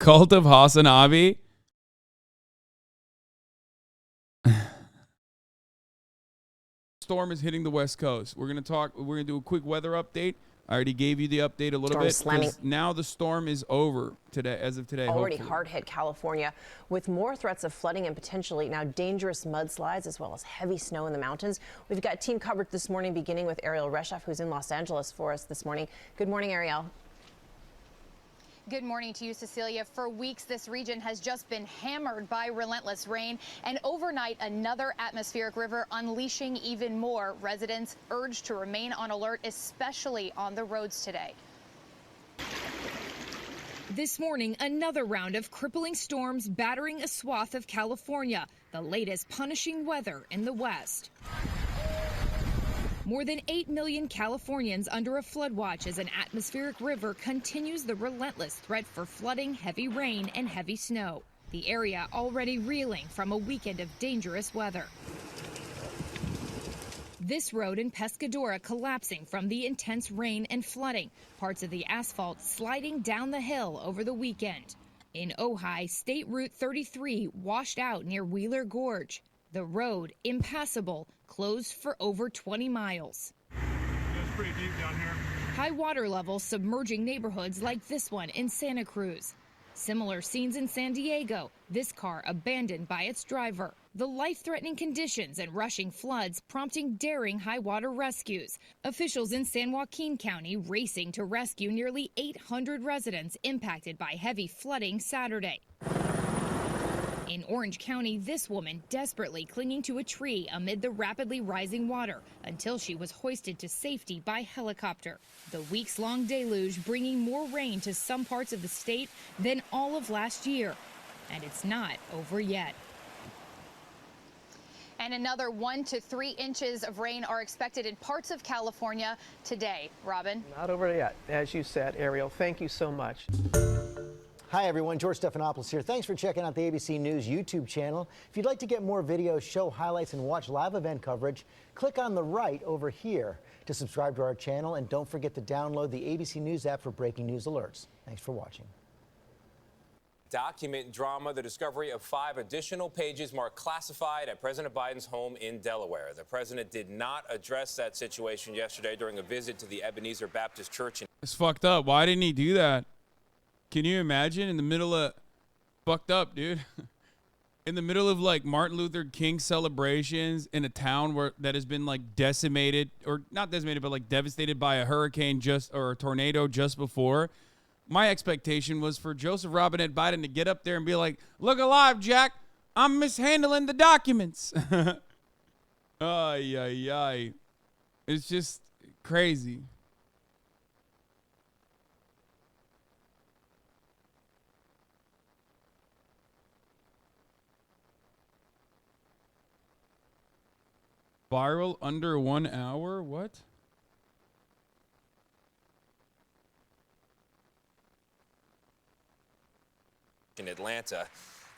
cult of Hasanabi. Storm is hitting the West Coast. We're gonna do a quick weather update. I already gave you the update a little bit. Slamming. Now the storm is over today, as of today. Already hopefully. hard hit California with more threats of flooding and potentially now dangerous mudslides as well as heavy snow in the mountains. We've got team coverage this morning, beginning with Ariel Reshef, who's in Los Angeles for us this morning. Good morning, Ariel. Good morning to you, Cecilia. For weeks, this region has just been hammered by relentless rain, and overnight, another atmospheric river unleashing even more. Residents urged to remain on alert, especially on the roads today. This morning, another round of crippling storms battering a swath of California, the latest punishing weather in the West. More than 8 million Californians under a flood watch as an atmospheric river continues the relentless threat for flooding, heavy rain, and heavy snow. The area already reeling from a weekend of dangerous weather. This road in Pescadora collapsing from the intense rain and flooding, parts of the asphalt sliding down the hill over the weekend. In Ojai, State Route 33 washed out near Wheeler Gorge. The road impassable, closed for over 20 miles. It's pretty deep down here. High water levels submerging neighborhoods like this one in Santa Cruz. Similar scenes in San Diego, this car abandoned by its driver. The life-threatening conditions and rushing floods prompting daring high water rescues. Officials in San Joaquin County racing to rescue nearly 800 residents impacted by heavy flooding Saturday. In Orange County, this woman desperately clinging to a tree amid the rapidly rising water until she was hoisted to safety by helicopter. The weeks-long deluge bringing more rain to some parts of the state than all of last year. And it's not over yet. And another 1 to 3 inches of rain are expected in parts of California today. Robin? Not over yet, as you said, Ariel. Thank you so much. Hi, everyone. George Stephanopoulos here. Thanks for checking out the ABC News YouTube channel. If you'd like to get more videos, show highlights, and watch live event coverage, click on the right over here to subscribe to our channel. And don't forget to download the ABC News app for breaking news alerts. Thanks for watching. Document drama, the discovery of 5 additional pages marked classified at President Biden's home in Delaware. The president did not address that situation yesterday during a visit to the Ebenezer Baptist Church. It's fucked up. Why didn't he do that? Can you imagine in the middle of fucked up, dude? In the middle of like Martin Luther King celebrations in a town that has been like decimated, or not decimated, but like devastated by a hurricane or a tornado just before. My expectation was for Joseph Robinette Biden to get up there and be like, "Look alive, Jack. I'm mishandling the documents." Ay, ay, ay. It's just crazy. Viral under 1 hour? What? In Atlanta.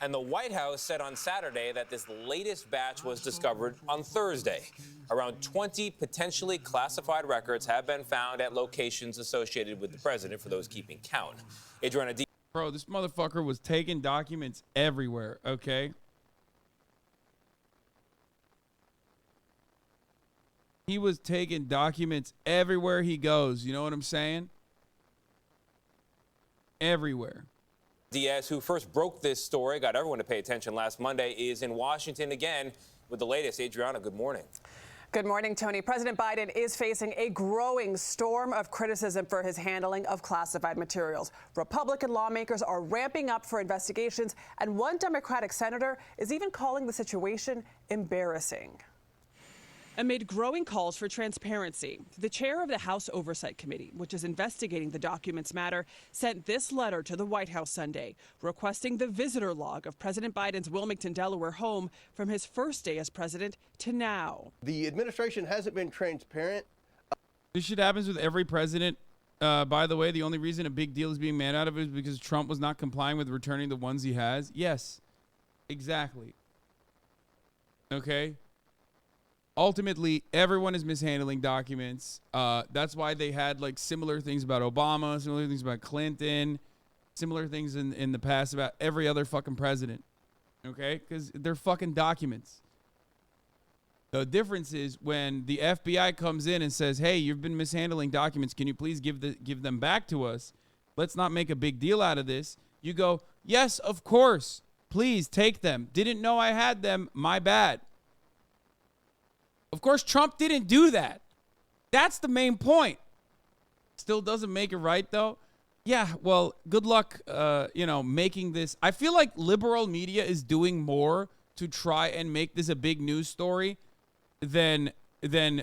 And the White House said on Saturday that this latest batch was discovered on Thursday. Around 20 potentially classified records have been found at locations associated with the president for those keeping count. Adriana D. Bro, this motherfucker was taking documents everywhere, okay? He was taking documents everywhere he goes. You know what I'm saying? Everywhere. Diaz, who first broke this story, got everyone to pay attention last Monday, is in Washington again with the latest. Adriana, good morning. Good morning, Tony. President Biden is facing a growing storm of criticism for his handling of classified materials. Republican lawmakers are ramping up for investigations, and one Democratic senator is even calling the situation embarrassing. Amid growing calls for transparency, the chair of the House Oversight Committee, which is investigating the documents matter, sent this letter to the White House Sunday, requesting the visitor log of President Biden's Wilmington, Delaware home from his first day as president to now. The administration hasn't been transparent. This shit happens with every president. By the way, the only reason a big deal is being made out of it is because Trump was not complying with returning the ones he has. Yes, exactly. Okay. Ultimately, everyone is mishandling documents. That's why they had like similar things about Obama, similar things about Clinton, similar things in the past about every other fucking president. Okay? Because they're fucking documents. The difference is when the FBI comes in and says, hey, you've been mishandling documents. Can you please give them back to us? Let's not make a big deal out of this. You go, yes, of course. Please take them. Didn't know I had them. My bad. Of course, Trump didn't do that. That's the main point. Still doesn't make it right, though. Yeah, well, good luck, making this. I feel like liberal media is doing more to try and make this a big news story than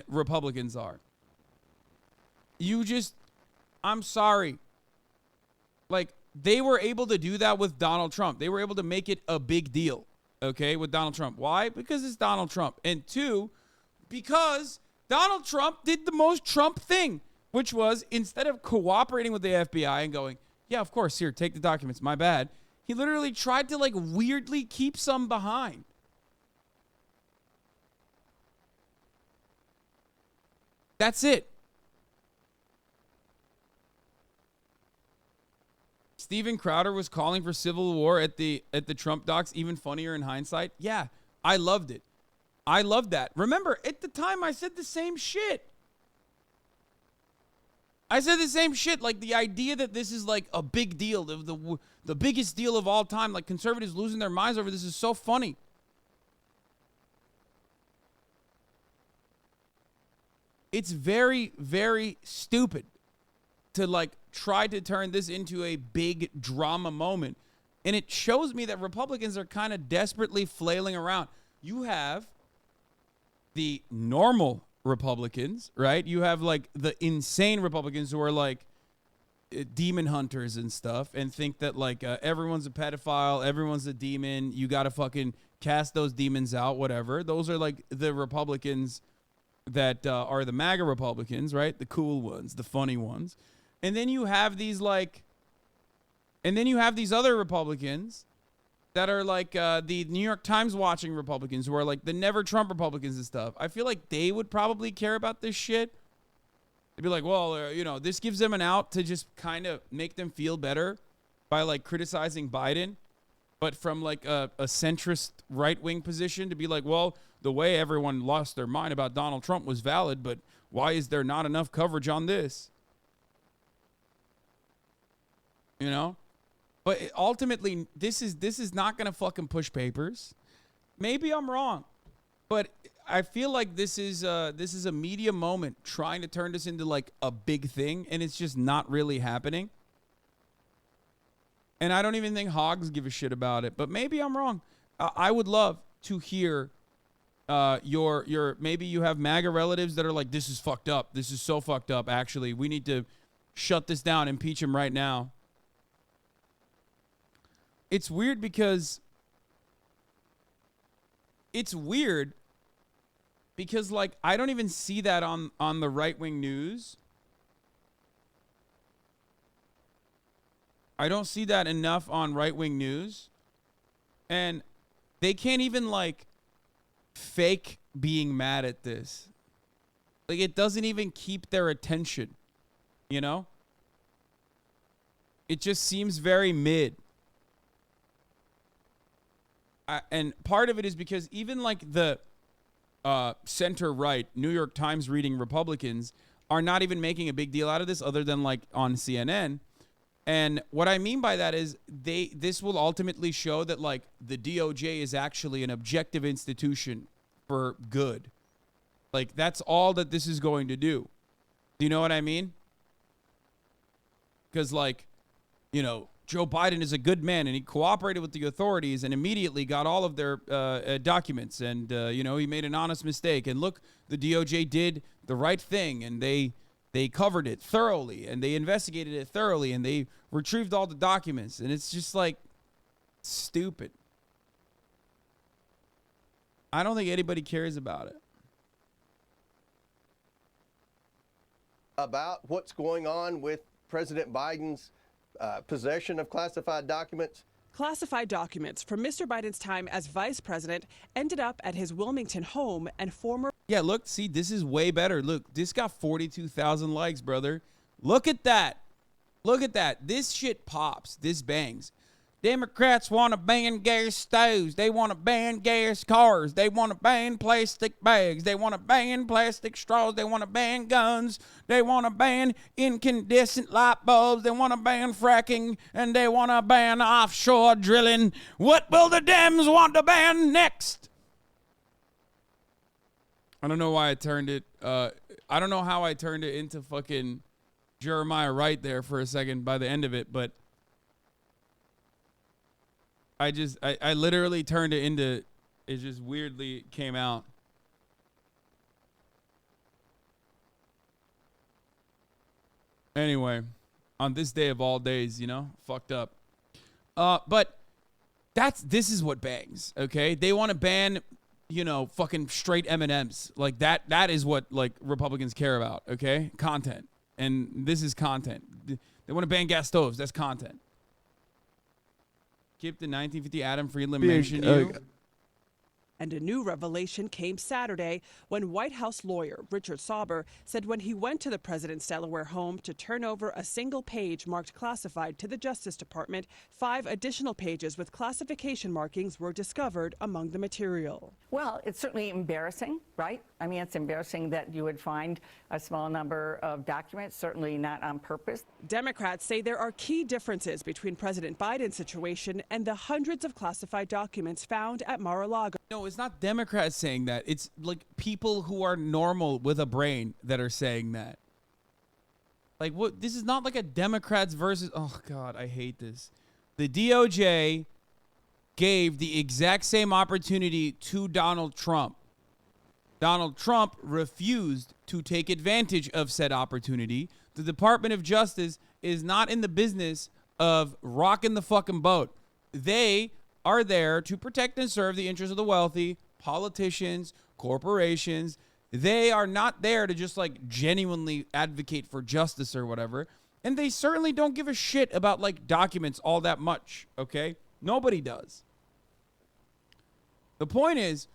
Republicans are. I'm sorry. Like, they were able to do that with Donald Trump. They were able to make it a big deal, okay, with Donald Trump. Why? Because it's Donald Trump. And two, because Donald Trump did the most Trump thing, which was instead of cooperating with the FBI and going, yeah, of course, here, take the documents, my bad, he literally tried to, like, weirdly keep some behind. That's it. Steven Crowder was calling for civil war at the Trump docs, even funnier in hindsight. Yeah, I loved it. I loved that. Remember, at the time, I said the same shit. Like the idea that this is like a big deal, the biggest deal of all time, like conservatives losing their minds over this is so funny. It's very, very stupid to like try to turn this into a big drama moment. And it shows me that Republicans are kind of desperately flailing around. You have the normal Republicans, right? You have like the insane Republicans who are like demon hunters and stuff and think that like everyone's a pedophile, everyone's a demon, you got to fucking cast those demons out, whatever. Those are like the Republicans that are the MAGA Republicans, right? The cool ones, the funny ones. And then you have these other Republicans that are like the New York Times watching Republicans who are like the never Trump Republicans and stuff. I feel like they would probably care about this shit. They'd be like, well, this gives them an out to just kind of make them feel better by like criticizing Biden, but from like a centrist right-wing position to be like, well, the way everyone lost their mind about Donald Trump was valid, but why is there not enough coverage on this? But ultimately, this is not going to fucking push papers. Maybe I'm wrong, but I feel like this is a media moment trying to turn this into like a big thing, and it's just not really happening. And I don't even think hogs give a shit about it, but maybe I'm wrong. I would love to hear your maybe you have MAGA relatives that are like, this is fucked up. This is so fucked up. Actually, we need to shut this down, impeach him right now. It's weird because like I don't even see that on the right-wing news. I don't see that enough on right-wing news. And they can't even like fake being mad at this. Like it doesn't even keep their attention, It just seems very mid. And part of it is because even like the center-right New York Times reading Republicans are not even making a big deal out of this other than like on CNN. And what I mean by that is this will ultimately show that like the DOJ is actually an objective institution for good. Like that's all that this is going to do. Do you know what I mean? Because like, Joe Biden is a good man and he cooperated with the authorities and immediately got all of their documents. And, he made an honest mistake. And look, the DOJ did the right thing and they covered it thoroughly and they investigated it thoroughly and they retrieved all the documents. And it's just like stupid. I don't think anybody cares about it. About what's going on with President Biden's possession of classified documents. Classified documents from Mr. Biden's time as vice president ended up at his Wilmington home and former... Yeah, look, see, this is way better. Look, this got 42,000 likes, brother. Look at that. Look at that. This shit pops. This bangs. Democrats want to ban gas stoves. They want to ban gas cars. They want to ban plastic bags. They want to ban plastic straws. They want to ban guns. They want to ban incandescent light bulbs. They want to ban fracking. And they want to ban offshore drilling. What will the Dems want to ban next? I don't know why I turned it. I don't know how I turned it into fucking Jeremiah Wright there for a second by the end of it, but I literally turned it into, it just weirdly came out. Anyway, on this day of all days, you know, fucked up. But this is what bangs, okay? They want to ban, you know, fucking straight M&Ms. Like that is what like Republicans care about, okay? Content. And this is content. They want to ban gas stoves. That's content. Keep the 1950 Adam Friedland mention. And a new revelation came Saturday when White House lawyer Richard Sauber said when he went to the president's Delaware home to turn over a single page marked classified to the Justice Department, 5 additional pages with classification markings were discovered among the material. Well, it's certainly embarrassing, right? I mean, it's embarrassing that you would find a small number of documents, certainly not on purpose. Democrats say there are key differences between President Biden's situation and the hundreds of classified documents found at Mar-a-Lago. No, it's not Democrats saying that. It's like people who are normal with a brain that are saying that. Like, what? This is not like a Democrats versus. Oh, God, I hate this. The DOJ gave the exact same opportunity to Donald Trump. Donald Trump refused to take advantage of said opportunity. The Department of Justice is not in the business of rocking the fucking boat. They are there to protect and serve the interests of the wealthy, politicians, corporations. They are not there to just like genuinely advocate for justice or whatever. And they certainly don't give a shit about like documents all that much, okay? Nobody does. The point is,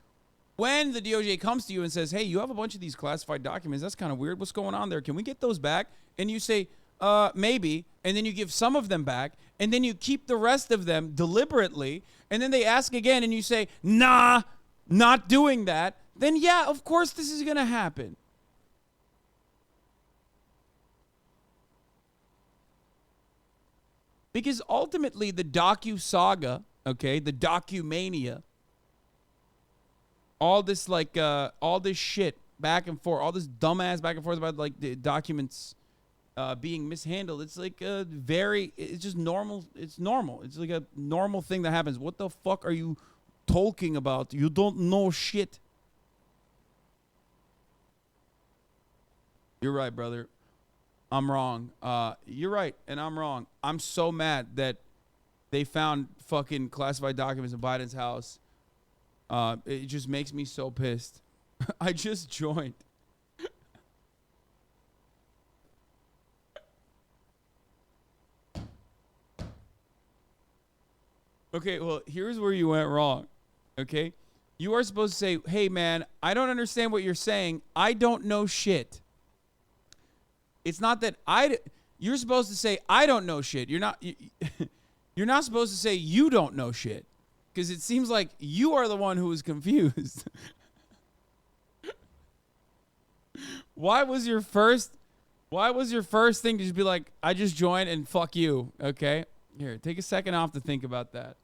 when the DOJ comes to you and says, hey, you have a bunch of these classified documents, that's kind of weird. What's going on there? Can we get those back? And you say, maybe. And then you give some of them back. And then you keep the rest of them deliberately. And then they ask again and you say, nah, not doing that. Then, yeah, of course this is going to happen. Because ultimately the docu-saga, okay, the documania, all this like all this shit back and forth, all this dumbass back and forth about like the documents being mishandled. It's like it's just normal. It's normal. It's like a normal thing that happens. What the fuck are you talking about? You don't know shit. You're right, brother. I'm wrong. You're right, and I'm wrong. I'm so mad that they found fucking classified documents in Biden's house. It just makes me so pissed. I just joined. Okay, well, here's where you went wrong. Okay? You are supposed to say, hey, man, I don't understand what you're saying. I don't know shit. It's not that you're supposed to say, I don't know shit. You're not supposed to say you don't know shit. Because it seems like you are the one who is confused. Why was your first thing to just be like, I just joined and fuck you, okay? Here, take a second off to think about that.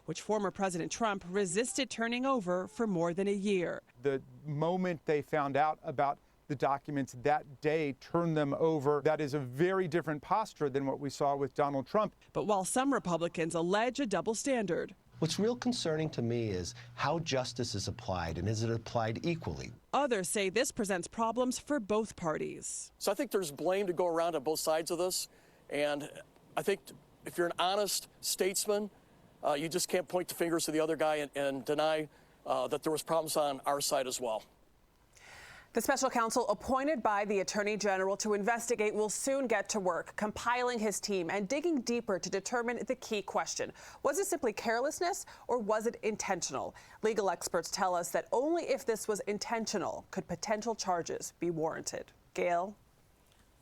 Which former President Trump resisted turning over for more than a year. The moment they found out about the documents that day, turned them over. That is a very different posture than what we saw with Donald Trump. But while some Republicans allege a double standard, what's real concerning to me is how justice is applied, and is it applied equally? Others say this presents problems for both parties. So I think there's blame to go around on both sides of this. And I think if you're an honest statesman, you just can't point the fingers to the other guy and deny that there was problems on our side as well. The special counsel appointed by the Attorney General to investigate will soon get to work, compiling his team and digging deeper to determine the key question. Was it simply carelessness or was it intentional? Legal experts tell us that only if this was intentional could potential charges be warranted. Gail?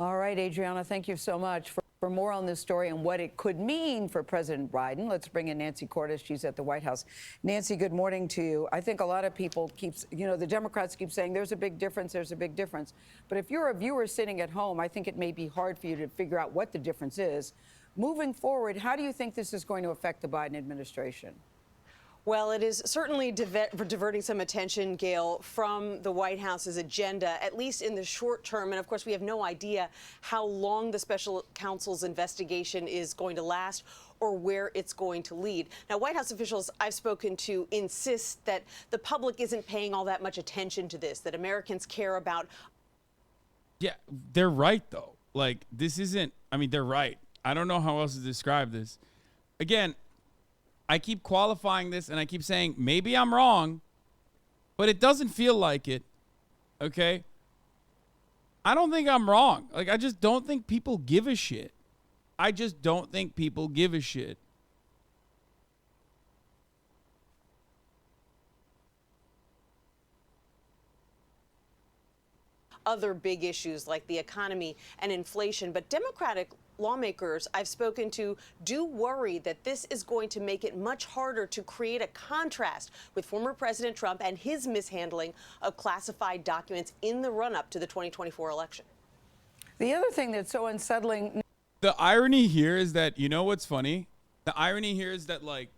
All right, Adriana, thank you so much. For more on this story and what it could mean for President Biden, let's bring in Nancy Cordes. She's at the White House. Nancy, good morning to you. I think a lot of people the Democrats keep saying there's a big difference, there's a big difference. But if you're a viewer sitting at home, I think it may be hard for you to figure out what the difference is. Moving forward, how do you think this is going to affect the Biden administration? Well, it is certainly diverting some attention, Gail, from the White House's agenda, at least in the short term. And of course, we have no idea how long the special counsel's investigation is going to last or where it's going to lead. Now, White House officials I've spoken to insist that the public isn't paying all that much attention to this, that Americans care about. Yeah, they're right, though. Like, this isn't, I mean, they're right. I don't know how else to describe this. Again, I keep qualifying this and I keep saying, maybe I'm wrong, but it doesn't feel like it. Okay? I don't think I'm wrong. Like, I just don't think people give a shit. I just don't think people give a shit. Other big issues like the economy and inflation, but Democratic lawmakers I've spoken to do worry that this is going to make it much harder to create a contrast with former President Trump and his mishandling of classified documents in the run-up to the 2024 election. The other thing that's so unsettling. The irony here is that, you know what's funny? The irony here is that, like,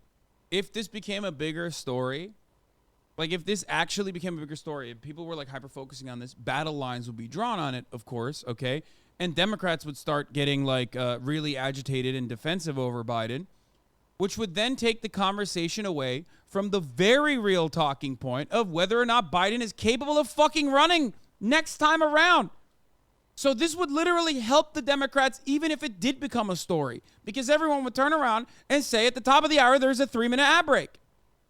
if this became a bigger story, like if this actually became a bigger story, if people were like hyper-focusing on this, battle lines would be drawn on it, of course, okay? And Democrats would start getting like really agitated and defensive over Biden, which would then take the conversation away from the very real talking point of whether or not Biden is capable of fucking running next time around. So this would literally help the Democrats even if it did become a story, because everyone would turn around and say at the top of the hour, there's a 3-minute ad break.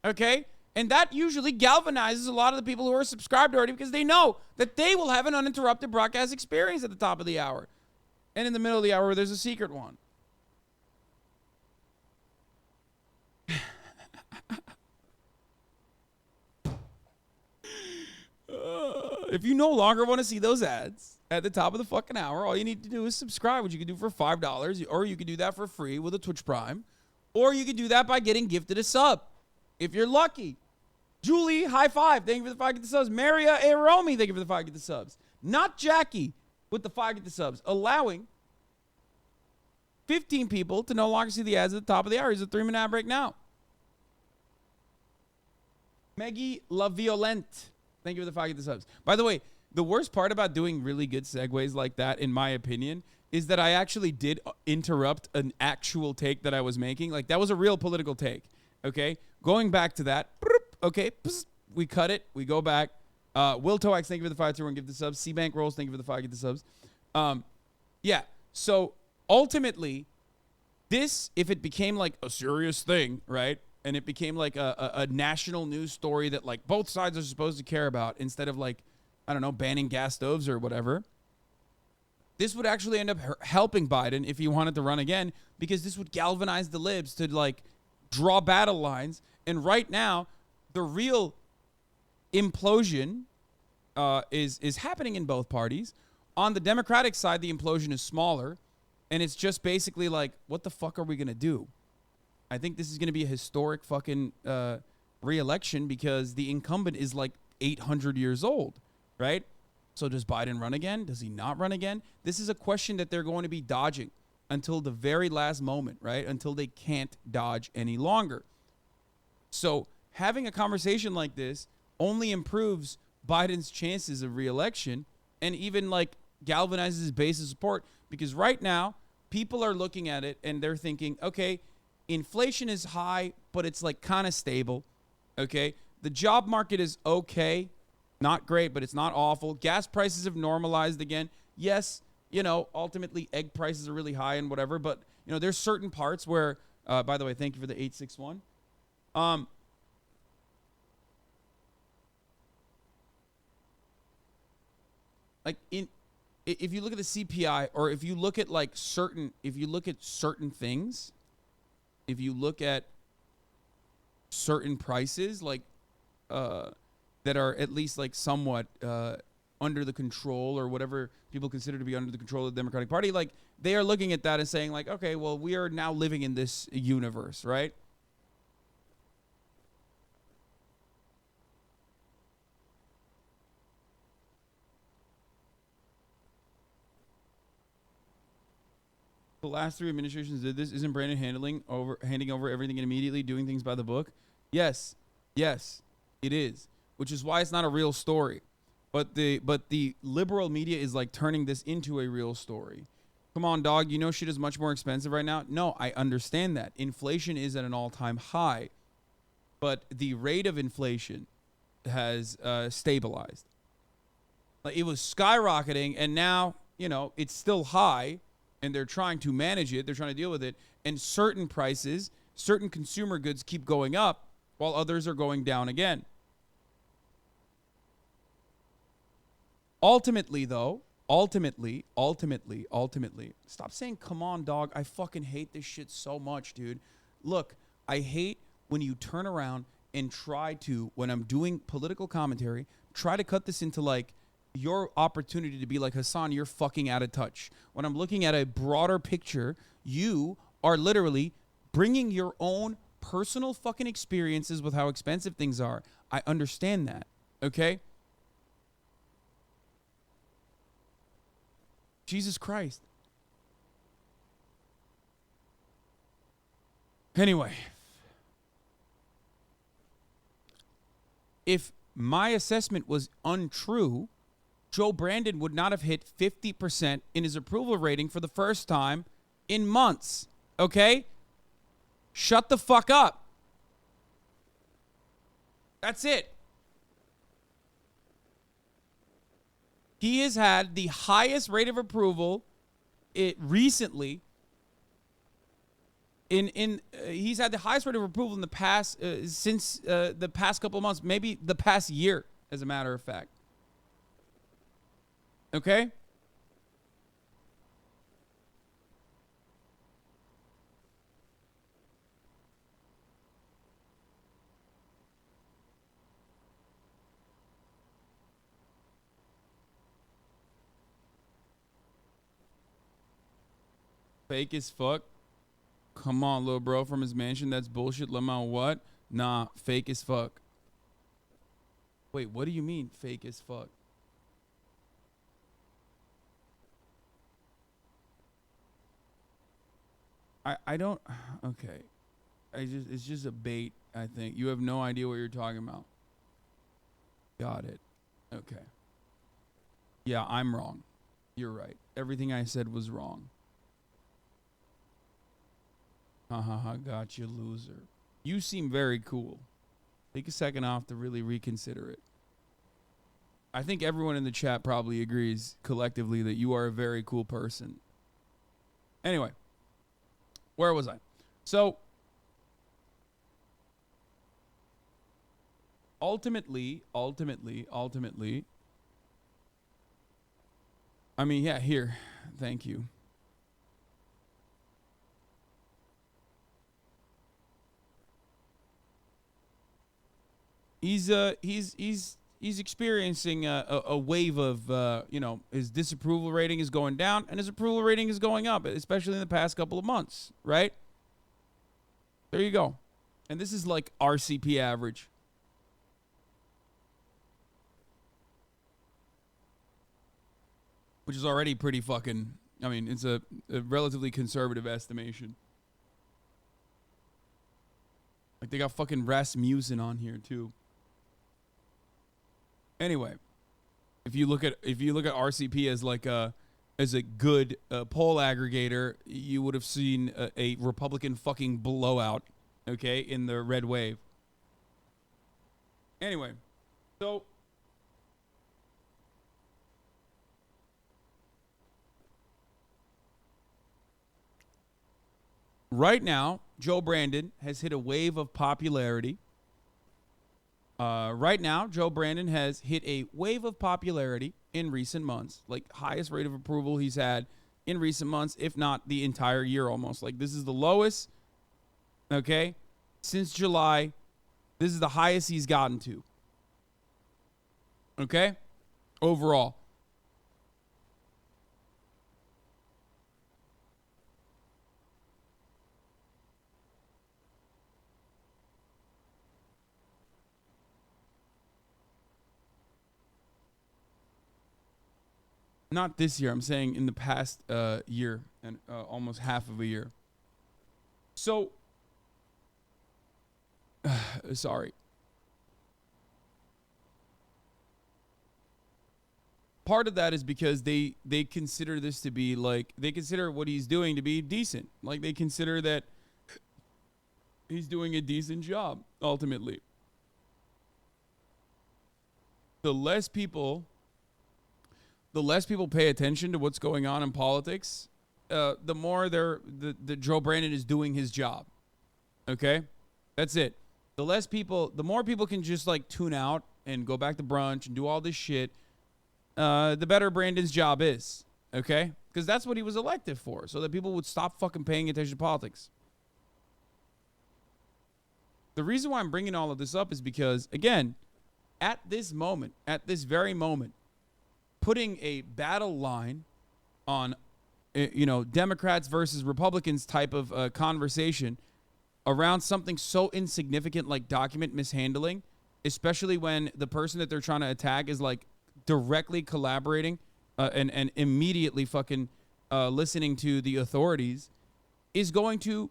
Okay? And that usually galvanizes a lot of the people who are subscribed already because they know that they will have an uninterrupted broadcast experience at the top of the hour. And in the middle of the hour, there's a secret one. If you no longer want to see those ads at the top of the fucking hour, all you need to do is subscribe, which you can do for $5, or you can do that for free with a Twitch Prime, or you can do that by getting gifted a sub, if you're lucky. Julie, high five. Thank you for the 5 get the subs. Maria Aromi, thank you for the 5 get the subs. Not Jackie with the 5 get the subs. Allowing 15 people to no longer see the ads at the top of the hour. It's a 3-minute ad break now. Maggie La Violente, thank you for the 5 get the subs. By the way, the worst part about doing really good segues like that, in my opinion, is that I actually did interrupt an actual take that I was making. Like, that was a real political take. Okay? Going back to that. Okay, we cut it. We go back. Will Toax, thank you for the 521 give the subs. C-Bank Rolls, thank you for the 5 get the subs. Yeah, so ultimately, this, if it became like a serious thing, right, and it became like a national news story that like both sides are supposed to care about instead of like, I don't know, banning gas stoves or whatever, this would actually end up helping Biden if he wanted to run again, because this would galvanize the libs to like draw battle lines. And right now, the real implosion is happening in both parties. On the Democratic side, the implosion is smaller, and it's just basically like, what the fuck are we going to do? I think this is going to be a historic fucking re-election because the incumbent is like 800 years old, right? So does Biden run again? Does he not run again? This is a question that they're going to be dodging until the very last moment, right? Until they can't dodge any longer. So having a conversation like this only improves Biden's chances of re-election and even like galvanizes his base of support, because right now people are looking at it and they're thinking, okay, inflation is high, but it's like kind of stable. Okay. The job market is okay. Not great, but it's not awful. Gas prices have normalized again. Yes, you know, ultimately egg prices are really high and whatever, but you know, there's certain parts where, by the way, thank you for the 861. Like if you look at the CPI, or if you look at like certain things, if you look at certain prices, like that are at least like somewhat under the control or whatever people consider to be under the control of the Democratic Party, like they are looking at that and saying like, okay, well, we are now living in this universe, right? The last 3 administrations did this. Isn't Brandon handing over everything and immediately doing things by the book? Yes, it is. Which is why it's not a real story. But the liberal media is like turning this into a real story. Come on, dog. You know shit is much more expensive right now. No, I understand that. Inflation is at an all-time high, but the rate of inflation has stabilized. Like it was skyrocketing, and now it's still high. And they're trying to manage it. They're trying to deal with it. And certain prices, certain consumer goods keep going up while others are going down again. Ultimately, though, ultimately, stop saying, come on, dog. I fucking hate this shit so much, dude. Look, I hate when you turn around and try to, when I'm doing political commentary, try to cut this into like, your opportunity to be like, Hassan, you're fucking out of touch. When I'm looking at a broader picture, you are literally bringing your own personal fucking experiences with how expensive things are. I understand that, okay? Jesus Christ. Anyway, if my assessment was untrue, Joe Brandon would not have hit 50% in his approval rating for the first time in months. Okay? Shut the fuck up. That's it. He has had the highest rate of approval recently. He's had the highest rate of approval in the past since the past couple of months, maybe the past year, as a matter of fact. Okay? Fake as fuck. Come on, little bro from his mansion. That's bullshit. Lemon what? Nah, fake as fuck. Wait, what do you mean fake as fuck? I don't, okay. It's just a bait, I think. You have no idea what you're talking about. Got it. Okay. Yeah, I'm wrong. You're right. Everything I said was wrong. Got you, loser. You seem very cool. Take a second off to really reconsider it. I think everyone in the chat probably agrees collectively that you are a very cool person. Anyway. Where was I? So, ultimately, I mean, yeah, here. Thank you. He's experiencing a wave of, his disapproval rating is going down and his approval rating is going up, especially in the past couple of months, right? There you go. And this is like RCP average. Which is already pretty fucking, I mean, it's a relatively conservative estimation. Like they got fucking Rasmussen on here too. Anyway, if you look at RCP as like a good poll aggregator, you would have seen a Republican fucking blowout, okay, in the red wave. Anyway, so right now, Joe Brandon has hit a wave of popularity. Right now, Joe Brandon has hit a wave of popularity in recent months, like highest rate of approval he's had in recent months, if not the entire year almost. Like this is the lowest, okay, since July. This is the highest he's gotten to. Okay? overall. Not this year. I'm saying in the past year and almost half of a year. So, sorry. Part of that is because they consider this to be like, they consider what he's doing to be decent. Like, they consider that he's doing a decent job, ultimately. The less people pay attention to what's going on in politics, the more the Joe Brandon is doing his job. Okay? That's it. The more people can just like tune out and go back to brunch and do all this shit, the better Brandon's job is. Okay? Because that's what he was elected for, so that people would stop fucking paying attention to politics. The reason why I'm bringing all of this up is because, again, at this very moment, putting a battle line on, Democrats versus Republicans type of conversation around something so insignificant like document mishandling, especially when the person that they're trying to attack is like directly collaborating and immediately fucking listening to the authorities, is going to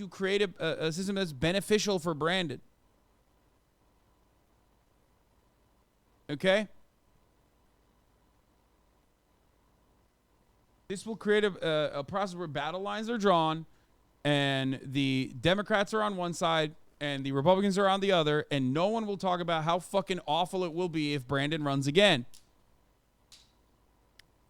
create a system that's beneficial for Brandon. Okay? This will create a process where battle lines are drawn and the Democrats are on one side and the Republicans are on the other, and no one will talk about how fucking awful it will be if Brandon runs again.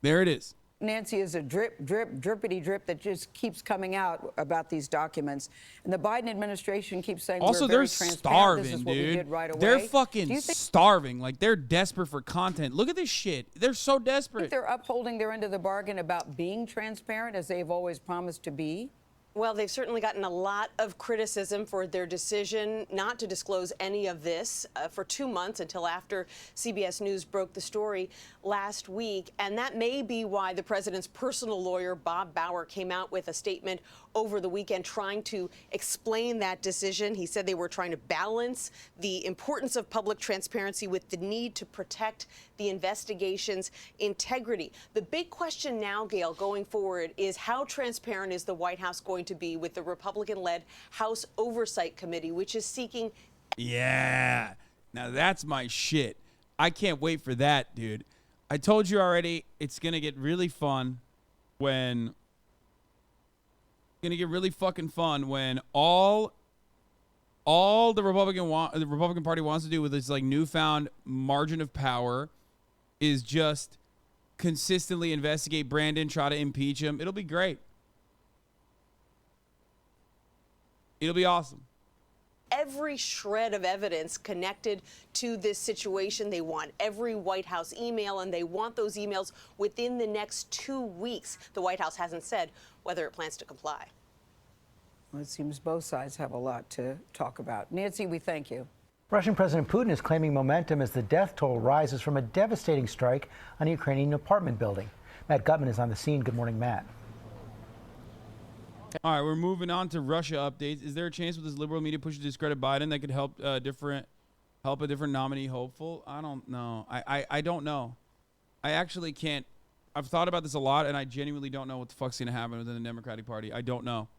There it is. Nancy, is a drippity drip that just keeps coming out about these documents. And the Biden administration keeps saying also, we're very they're transparent. starving, This is what dude. we did right away. They're fucking Do you think starving. Like, they're desperate for content. Look at this shit. They're so desperate. they're upholding their end of the bargain about being transparent as they've always promised to be? Well, they've certainly gotten a lot of criticism for their decision not to disclose any of this for 2 months until after CBS News broke the story last week. And that may be why the president's personal lawyer, Bob Bauer, came out with a statement over the weekend trying to explain that decision. He said they were trying to balance the importance of public transparency with the need to protect the investigation's integrity. The big question now, Gail, going forward is how transparent is the White House going to be with the Republican-led House Oversight Committee, which is seeking... Yeah. Now that's my shit. I can't wait for that, dude. I told you already, it's going to get really fun when... Gonna get really fucking fun when all the Republican Party wants to do with this like newfound margin of power is just consistently investigate Brandon, try to impeach him. It'll be great. It'll be awesome. Every shred of evidence connected to this situation. They want every White House email, and they want those emails within the next 2 weeks. The White House hasn't said whether it plans to comply. Well, it seems both sides have a lot to talk about. Nancy, we thank you. Russian President Putin is claiming momentum as the death toll rises from a devastating strike on a Ukrainian apartment building. Matt Gutman is on the scene. Good morning, Matt. All right, we're moving on to Russia updates. Is there a chance with this liberal media push to discredit Biden that could help a different nominee hopeful? I don't know. I don't know. I actually can't. I've thought about this a lot, and I genuinely don't know what the fuck's going to happen within the Democratic Party. I don't know.